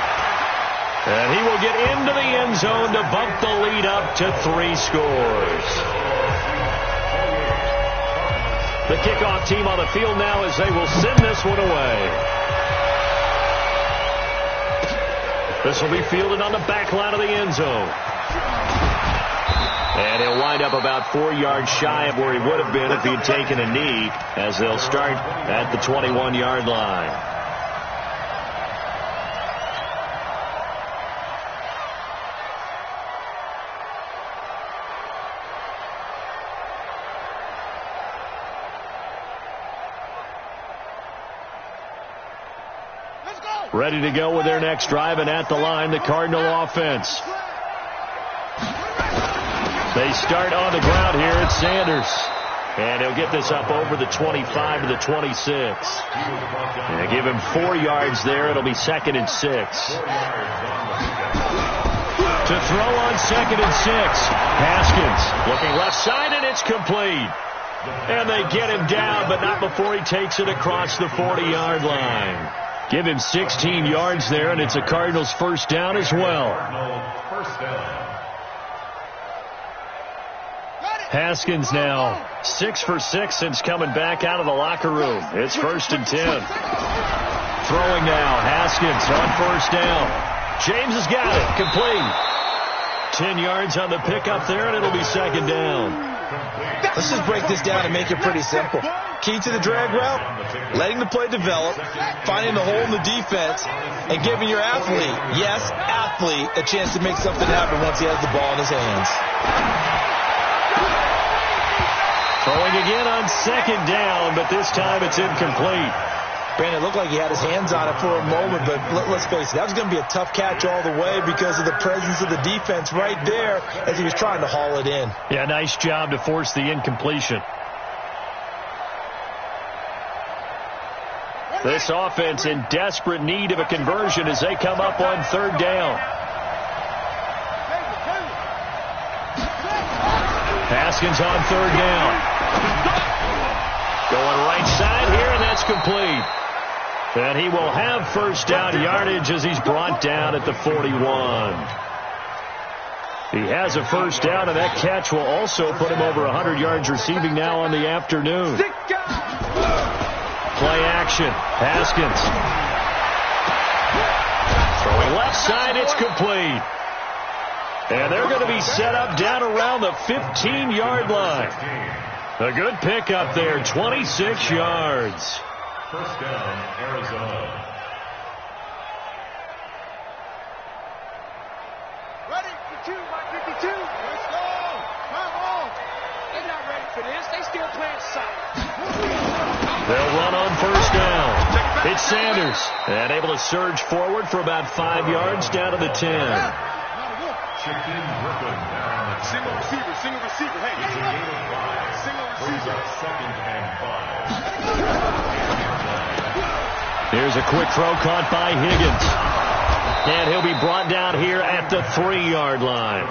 [SPEAKER 2] And he will get into the end zone to bump the lead up to 3 scores. The kickoff team on the field now as they will send this one away. This will be fielded on the back line of the end zone. And he'll wind up about 4 yards shy of where he would have been if he had taken a knee, as they'll start at the 21-yard line. Ready to go with their next drive, and at the line, the Cardinal offense. They start on the ground here at Sanders. And he'll get this up over the 25 to the 26. And give him 4 yards there. It'll be 2nd and 6. To throw on 2nd and 6. Haskins looking left side, and it's complete. And they get him down, but not before he takes it across the 40-yard line. Give him 16 yards there, and it's a Cardinals first down as well. Haskins now 6 for 6 since coming back out of the locker room. It's 1st and 10. Throwing now, Haskins on 1st down. James has got it, complete. 10 yards on the pickup there, and it'll be 2nd down.
[SPEAKER 3] Let's just break this down and make it pretty simple. Key to the drag route, letting the play develop, finding the hole in the defense, and giving your athlete, yes, athlete, a chance to make something happen once he has the ball in his hands.
[SPEAKER 2] Throwing again on second down, but this time it's incomplete.
[SPEAKER 3] Brandon, it looked like he had his hands on it for a moment, but let's face it, that was going to be a tough catch all the way because of the presence of the defense right there as he was trying to haul it in.
[SPEAKER 2] Yeah, nice job to force the incompletion. This offense in desperate need of a conversion as they come up on third down. Haskins on third down. Going right side here, and that's complete. And he will have first down yardage as he's brought down at the 41. He has a first down, and that catch will also put him over 100 yards receiving now on the afternoon. Play action. Haskins. Throwing left side, it's complete. And they're going to be set up down around the 15-yard line. A good pickup there, 26 yards.
[SPEAKER 4] First down, Arizona.
[SPEAKER 5] Ready for 2 by 52. Let's go. Come on. They're not ready for this. They still playing solid.
[SPEAKER 2] They'll run on first down. It's Sanders. And able to surge forward for about 5 yards down to the 10.
[SPEAKER 4] Chicken Griffin down the
[SPEAKER 5] Single receiver. Hey,
[SPEAKER 4] it's a game of 5.
[SPEAKER 5] Single
[SPEAKER 4] Brings
[SPEAKER 5] receiver.
[SPEAKER 4] up 2nd and 5.
[SPEAKER 2] Here's a quick throw caught by Higgins. And he'll be brought down here at the 3-yard line.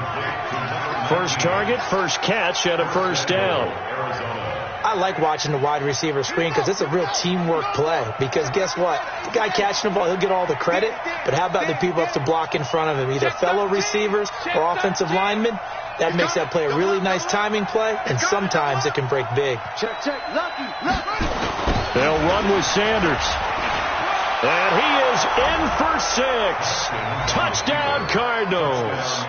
[SPEAKER 2] First target, first catch at a first down.
[SPEAKER 3] I like watching the wide receiver screen because it's a real teamwork play. Because guess what? The guy catching the ball, he'll get all the credit. But how about the people up to block in front of him, either fellow receivers or offensive linemen? That makes that play a really nice timing play, and sometimes it can break big.
[SPEAKER 5] Check. Lucky.
[SPEAKER 2] They'll run with Sanders. And he is in for 6. Touchdown, Cardinals.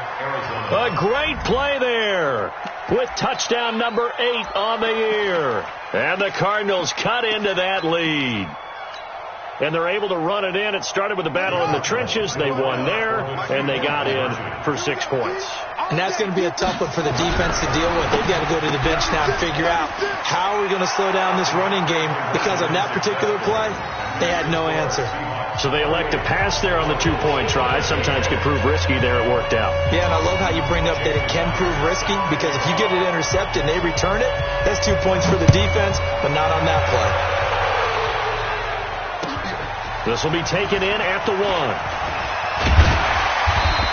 [SPEAKER 2] A great play there with touchdown number 8 on the year. And the Cardinals cut into that lead. And they're able to run it in. It started with a battle in the trenches. They won there, and they got in for 6 points.
[SPEAKER 3] And that's going to be a tough one for the defense to deal with. They've got to go to the bench now and figure out how are we going to slow down this running game, because on that particular play, they had no answer.
[SPEAKER 2] So they elect to pass there on the 2-point try. Sometimes could prove risky. There it worked out.
[SPEAKER 3] Yeah, and I love how you bring up that it can prove risky, because if you get it intercepted and they return it, that's 2 points for the defense, but not on that play.
[SPEAKER 2] This will be taken in at the 1.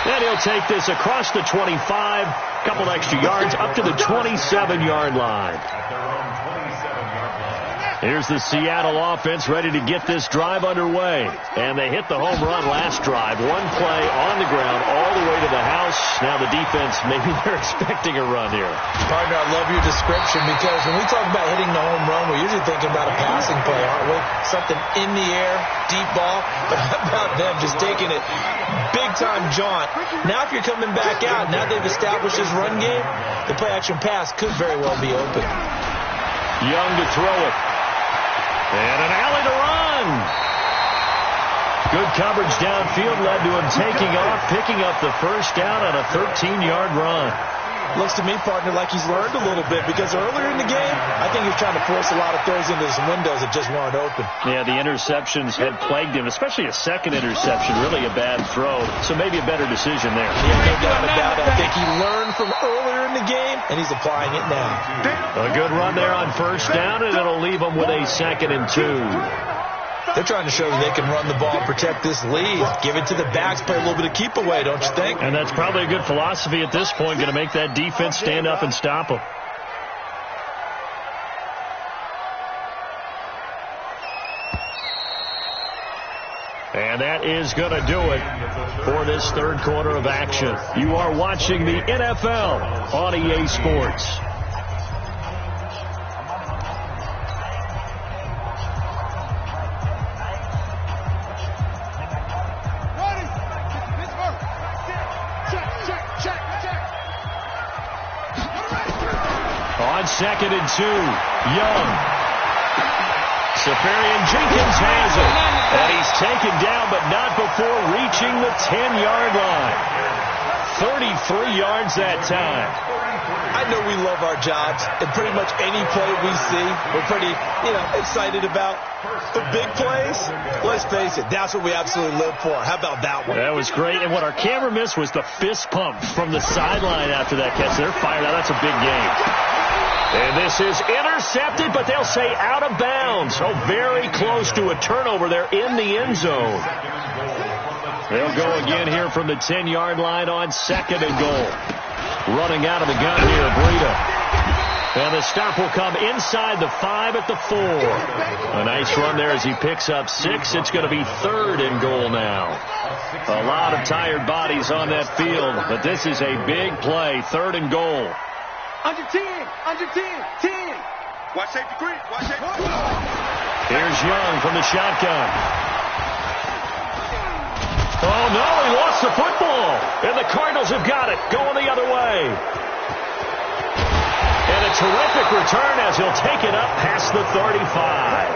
[SPEAKER 2] And he'll take this across the 25, a couple extra yards, up to the 27-yard line. Here's the Seattle offense ready to get this drive underway. And they hit the home run last drive. 1 play on the ground all the way to the house. Now the defense, maybe they're expecting a run here.
[SPEAKER 3] Partner, I love your description, because when we talk about hitting the home run, we're usually thinking about a passing play, aren't we? Something in the air, deep ball. But how about them just taking it big-time jaunt? Now if you're coming back out, now they've established this run game, the play-action pass could very well be open.
[SPEAKER 2] Young to throw it. And an alley to run. Good coverage downfield led to him taking off, picking up the first down on a 13-yard run.
[SPEAKER 3] Looks to me, partner, like he's learned a little bit, because earlier in the game, I think he was trying to force a lot of throws into some windows that just weren't open.
[SPEAKER 2] Yeah, the interceptions had plagued him, especially a second interception, really a bad throw. So maybe a better decision there.
[SPEAKER 3] Yeah, no doubt about it. I think he learned from earlier in the game, and he's applying it now.
[SPEAKER 2] A good run there on first down, and it'll leave him with a 2nd and 2.
[SPEAKER 3] They're trying to show that they can run the ball and protect this lead. Give it to the backs, play a little bit of keep away, don't you think?
[SPEAKER 2] And that's probably a good philosophy at this point, going to make that defense stand up and stop them. And that is going to do it for this third quarter of action. You are watching the NFL on EA Sports. On 2nd and 2. Young. Safarian Jenkins has it. And he's taken down, but not before reaching the 10-yard line. 33 yards that time.
[SPEAKER 3] I know we love our jobs, and pretty much any play we see, we're pretty, excited about. But big plays, let's face it, that's what we absolutely live for. How about that one?
[SPEAKER 2] That was great, and what our camera missed was the fist pump from the sideline after that catch. They're fired out. That's a big game. And this is intercepted, but they'll say out of bounds. So very close to a turnover there in the end zone. They'll go again here from the 10-yard line on 2nd and goal. Running out of the gun here, Breida. And the stop will come inside the 5 at the 4. A nice run there as he picks up 6. It's going to be 3rd and goal now. A lot of tired bodies on that field, but this is a big play. 3rd and goal.
[SPEAKER 5] Under 10, 10. Watch safety green, watch safety green.
[SPEAKER 2] Here's Young from the shotgun. Oh, no, he lost the football. And the Cardinals have got it, going the other way. And a terrific return as he'll take it up past the 35.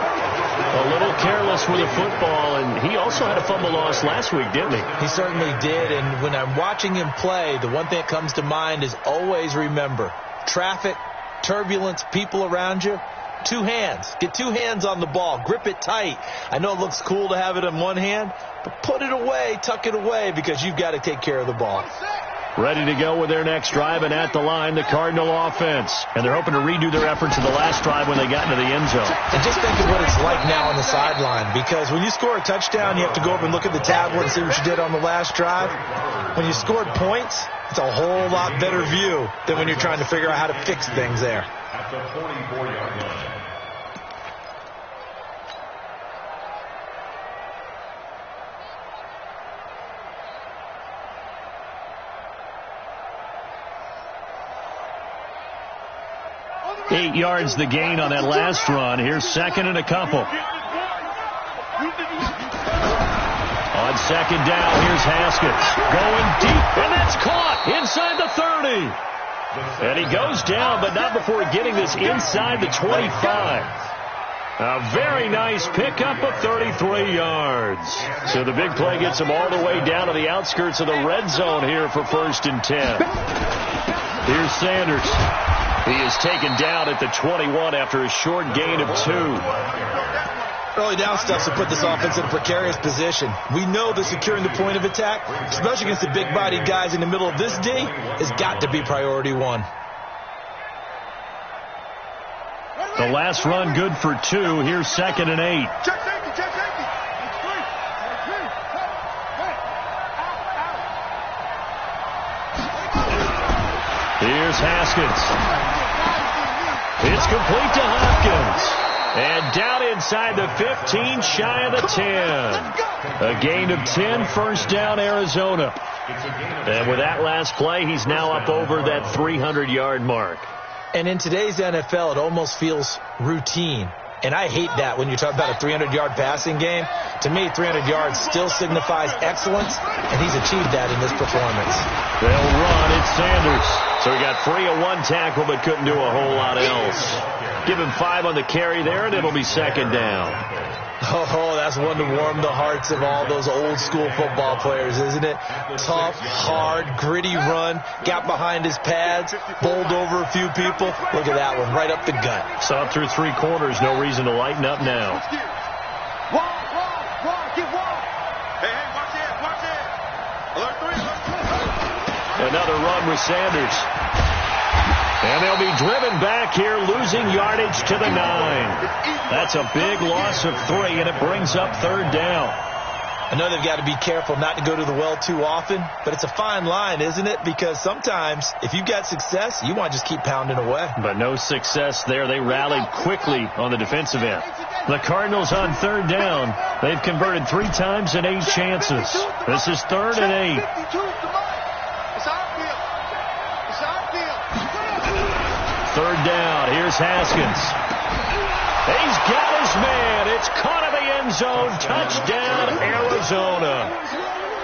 [SPEAKER 2] A little careless with the football, and he also had a fumble loss last week, didn't he?
[SPEAKER 3] He certainly did, and when I'm watching him play, the one thing that comes to mind is always remember, traffic, turbulence, people around you, 2 hands. Get 2 hands on the ball. Grip it tight. I know it looks cool to have it in one hand, but put it away, tuck it away, because you've got to take care of the ball.
[SPEAKER 2] Ready to go with their next drive, and at the line, the Cardinal offense. And they're hoping to redo their efforts in the last drive when they got into the end zone.
[SPEAKER 3] And just think of what it's like now on the sideline, because when you score a touchdown, you have to go over and look at the tablet and see what you did on the last drive. When you scored points, it's a whole lot better view than when you're trying to figure out how to fix things there.
[SPEAKER 4] At the 44-yard line.
[SPEAKER 2] Eight yards the gain on that last run. Here's 2nd and a couple. On 2nd down, here's Haskins. Going deep, and that's caught inside the 30. And he goes down, but not before getting this inside the 25. A very nice pickup of 33 yards. So the big play gets him all the way down to the outskirts of the red zone here for 1st and 10. Here's Sanders. He is taken down at the 21 after a short gain of 2.
[SPEAKER 3] Early down stuff to put this offense in a precarious position. We know that securing the point of attack, especially against the big-bodied guys in the middle of this D, has got to be priority 1.
[SPEAKER 2] The last run good for 2. Here's 2nd and 8.
[SPEAKER 5] Check safety.
[SPEAKER 2] Here's Haskins. It's complete to Hopkins. And down inside the 15, shy of the 10. A gain of 10, 1st down, Arizona. And with that last play, he's now up over that 300-yard mark.
[SPEAKER 3] And in today's NFL, it almost feels routine. And I hate that when you talk about a 300-yard passing game. To me, 300 yards still signifies excellence, and he's achieved that in this performance.
[SPEAKER 2] They'll run. It's Sanders. So he got 3 on 1 tackle, but couldn't do a whole lot else. Give him 5 on the carry there, and it'll be 2nd down.
[SPEAKER 3] Oh, that's one to warm the hearts of all those old-school football players, isn't it? Tough, hard, gritty run, got behind his pads, bowled over a few people. Look at that one, right up the gut.
[SPEAKER 2] Saw it through 3 quarters, no reason to lighten up now.
[SPEAKER 5] Get wide. Hey, watch it. Alert 3.
[SPEAKER 2] Another run with Sanders. And they'll be driven back here, losing yardage to the 9. That's a big loss of 3, and it brings up 3rd down.
[SPEAKER 3] I know they've got to be careful not to go to the well too often, but it's a fine line, isn't it? Because sometimes, if you've got success, you want to just keep pounding away.
[SPEAKER 2] But no success there. They rallied quickly on the defensive end. The Cardinals on 3rd down. They've converted 3 times in 8 chances. This is 3rd and 8. 3rd down. Here's Haskins. He's got his man. It's caught in the end zone. Touchdown, Arizona.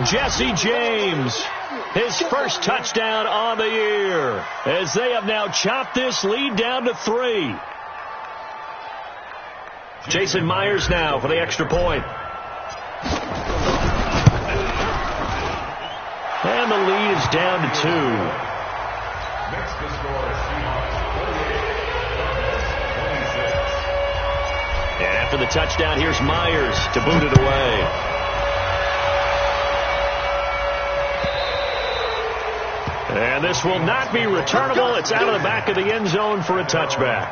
[SPEAKER 2] Jesse James his first touchdown on the year, as they have now chopped this lead down to 3. Jason Myers now for the extra point. And the lead is down to 2.
[SPEAKER 4] Next to score, Seahawks 48, 26.
[SPEAKER 2] And after the touchdown, here's Myers to boot it away. And this will not be returnable. It's out of the back of the end zone for a touchback.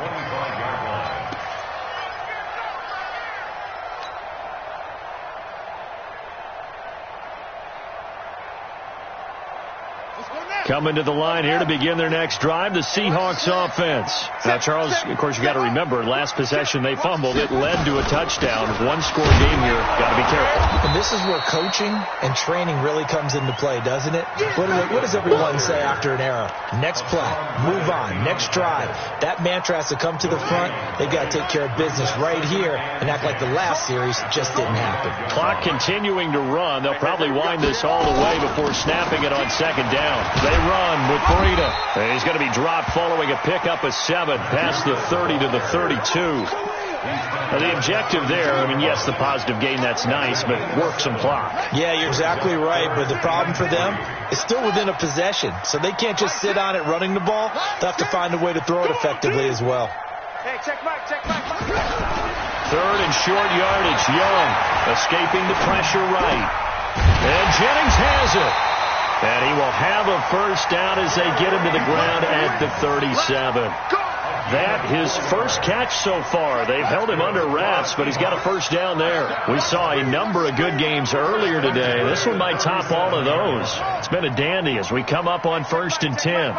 [SPEAKER 2] Coming to the line here to begin their next drive, the Seahawks offense. Now, Charles, of course, you got to remember, last possession they fumbled. It led to a touchdown. One-score game here. Got to be careful.
[SPEAKER 3] And this is where coaching and training really comes into play, doesn't it? What does everyone say after an error? Next play, move on, next drive. That mantra has to come to the front. They've got to take care of business right here and act like the last series just didn't happen.
[SPEAKER 2] Clock continuing to run. They'll probably wind this all the way before snapping it on second down. They run with Breida. He's going to be dropped following a pickup of 7 past the 30 to the 32. Now, the objective there, I mean, yes, the positive gain, that's nice, but work some clock.
[SPEAKER 3] Yeah, you're exactly right, but the problem for them is still within a possession, so they can't just sit on it running the ball. They'll have to find a way to throw it effectively as well.
[SPEAKER 5] Hey, check Mike.
[SPEAKER 2] Third and short yardage. Young escaping the pressure right. And Jennings has it. And he will have a first down as they get him to the ground at the 37. That his first catch so far. They've held him under wraps, but he's got a first down there. We saw a number of good games earlier today. This one might top all of those. It's been a dandy as we come up on 1st and 10.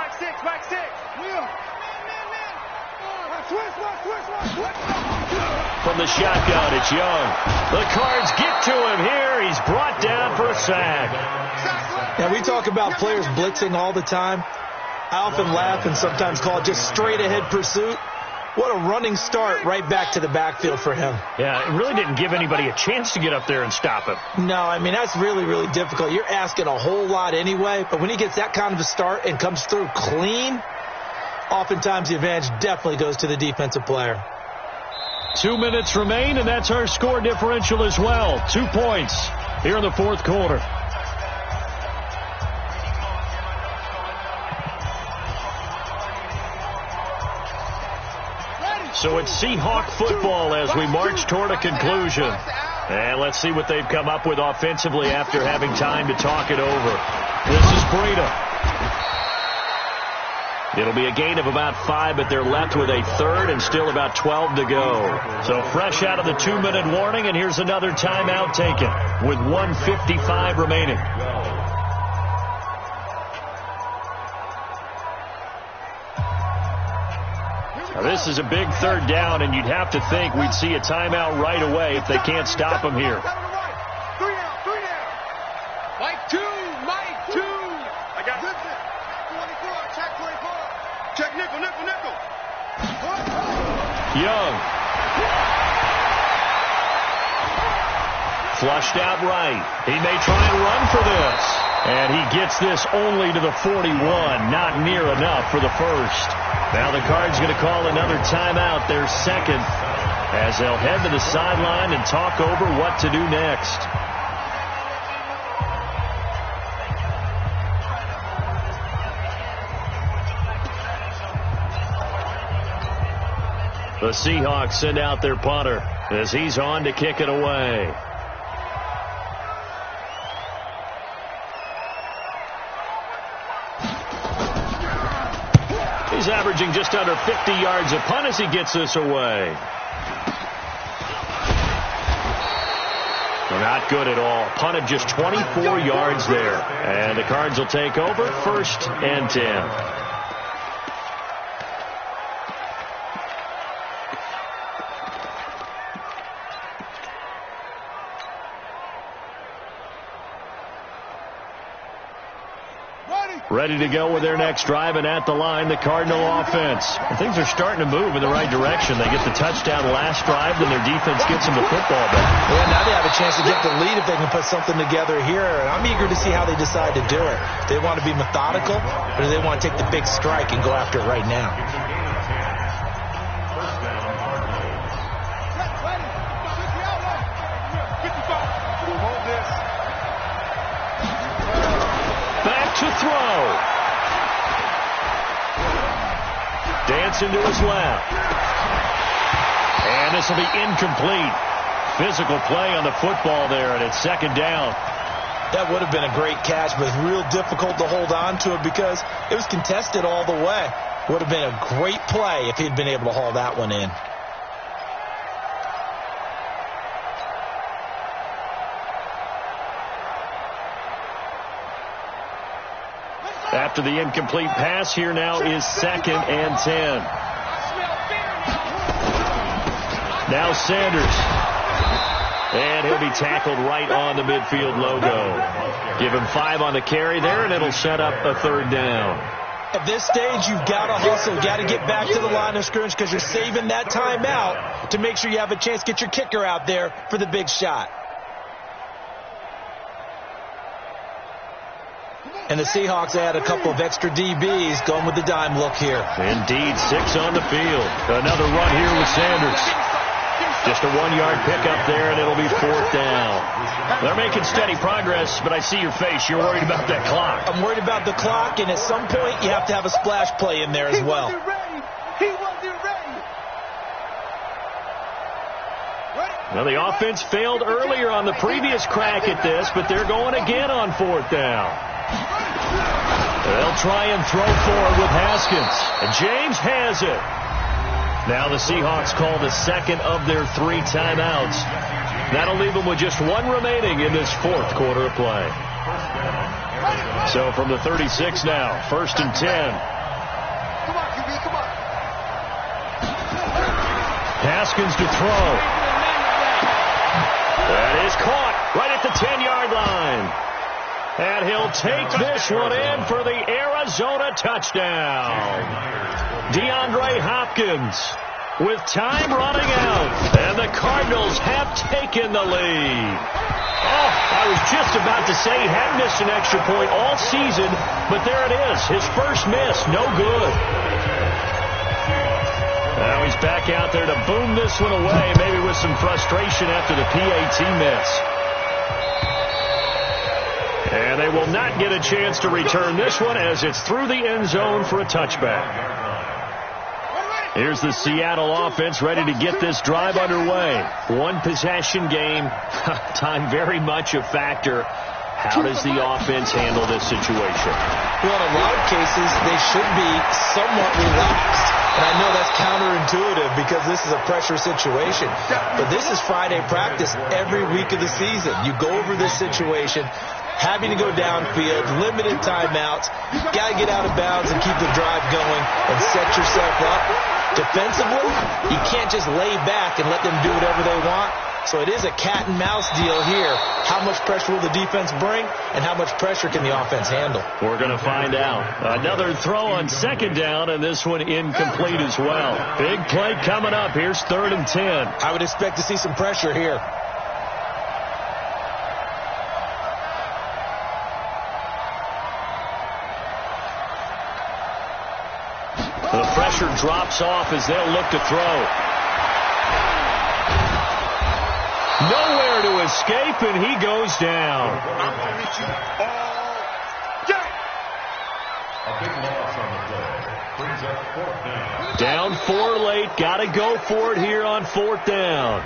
[SPEAKER 2] From the shotgun, it's Young. The Cards get to him here. He's brought down for a sack.
[SPEAKER 3] Now, we talk about players blitzing all the time. I often laugh and sometimes call it just straight-ahead pursuit. What a running start right back to the backfield for him.
[SPEAKER 2] Yeah, it really didn't give anybody a chance to get up there and stop him.
[SPEAKER 3] No, I mean, that's really, really difficult. You're asking a whole lot anyway, but when he gets that kind of a start and comes through clean, oftentimes the advantage definitely goes to the defensive player.
[SPEAKER 2] 2 minutes remain, and that's our score differential as well. 2 points here in the fourth quarter. So it's Seahawk football as we march toward a conclusion. And let's see what they've come up with offensively after having time to talk it over. This is Breida. It'll be a gain of about 5, but they're left with a third and still about 12 to go. So fresh out of the 2-minute warning, and here's another timeout taken with 1:55 remaining. Now, this is a big third down, and you'd have to think we'd see a timeout right away if they can't stop him here.
[SPEAKER 5] 3 down. Mike 2. I got it. 24, check 24. Check nickel.
[SPEAKER 2] Young. Flushed out right. He may try and run for this. And he gets this only to the 41. Not near enough for the first. Now the Cards going to call another timeout, their second, as they'll head to the sideline and talk over what to do next. The Seahawks send out their punter as he's on to kick it away. He's averaging just under 50 yards a punt as he gets this away. Not good at all. Punt of just 24 yards there. And the Cards will take over 1st and 10.
[SPEAKER 5] Ready.
[SPEAKER 2] Ready to go with their next drive, and at the line, the Cardinal offense. And things are starting to move in the right direction. They get the touchdown last drive, then their defense gets them the football back.
[SPEAKER 3] Yeah, now they have a chance to get the lead if they can put something together here. And I'm eager to see how they decide to do it. Do they want to be methodical, or do they want to take the big strike and go after it right now?
[SPEAKER 2] Back to throw. Dancing to his left. And this will be incomplete. Physical play on the football there, and it's second down.
[SPEAKER 3] That would have been a great catch, but it's real difficult to hold on to it because it was contested all the way. Would have been a great play if he'd been able to haul that one in.
[SPEAKER 2] After the incomplete pass, here now is 2nd and 10. Now Sanders. And he'll be tackled right on the midfield logo. Give him 5 on the carry there, and it'll set up a 3rd down.
[SPEAKER 3] At this stage, you've got to hustle. You've got to get back to the line of scrimmage because you're saving that timeout to make sure you have a chance to get your kicker out there for the big shot. And the Seahawks add a couple of extra DBs going with the dime look here.
[SPEAKER 2] Indeed, 6 on the field. Another run here with Sanders. Just a 1-yard pickup there, and it'll be 4th down. They're making steady progress, but I see your face. You're worried about that clock.
[SPEAKER 3] I'm worried about the clock, and at some point, you have to have a splash play in there as well.
[SPEAKER 5] He wasn't ready.
[SPEAKER 2] Well, the offense failed earlier on the previous crack at this, but they're going again on 4th down. They'll try and throw forward with Haskins. And James has it. Now the Seahawks call the 2nd of their 3 timeouts. That'll leave them with just 1 remaining in this 4th quarter of play. So from the 36 now, 1st and 10.
[SPEAKER 5] Come on, QB, come on.
[SPEAKER 2] Haskins to throw. That is caught right at the 10-yard line. And he'll take this one in for the Arizona touchdown. DeAndre Hopkins with time running out. And the Cardinals have taken the lead. Oh, I was just about to say he hadn't missed an extra point all season, but there it is. His first miss, no good. Now he's back out there to boom this one away, maybe with some frustration after the PAT miss. And they will not get a chance to return this one as it's through the end zone for a touchback. Here's the Seattle offense ready to get this drive underway. 1 possession game. Time very much a factor. How does the offense handle this situation?
[SPEAKER 3] Well, in a lot of cases, they should be somewhat relaxed. And I know that's counterintuitive because this is a pressure situation. But this is Friday practice every week of the season. You go over this situation, having to go downfield, limited timeouts. Got to get out of bounds and keep the drive going and set yourself up. Defensively, you can't just lay back and let them do whatever they want. So it is a cat and mouse deal here. How much pressure will the defense bring, and how much pressure can the offense handle?
[SPEAKER 2] We're going to find out. Another throw on 2nd down, and this one incomplete as well. Big play coming up. Here's 3rd and 10.
[SPEAKER 3] I would expect to see some pressure here.
[SPEAKER 2] The pressure drops off as they'll look to throw. Nowhere to escape, and he goes down.
[SPEAKER 5] I'm going to hit you all day.
[SPEAKER 4] A big loss on the play. Brings up 4th down.
[SPEAKER 2] Down 4 late. Got to go for it here on 4th down.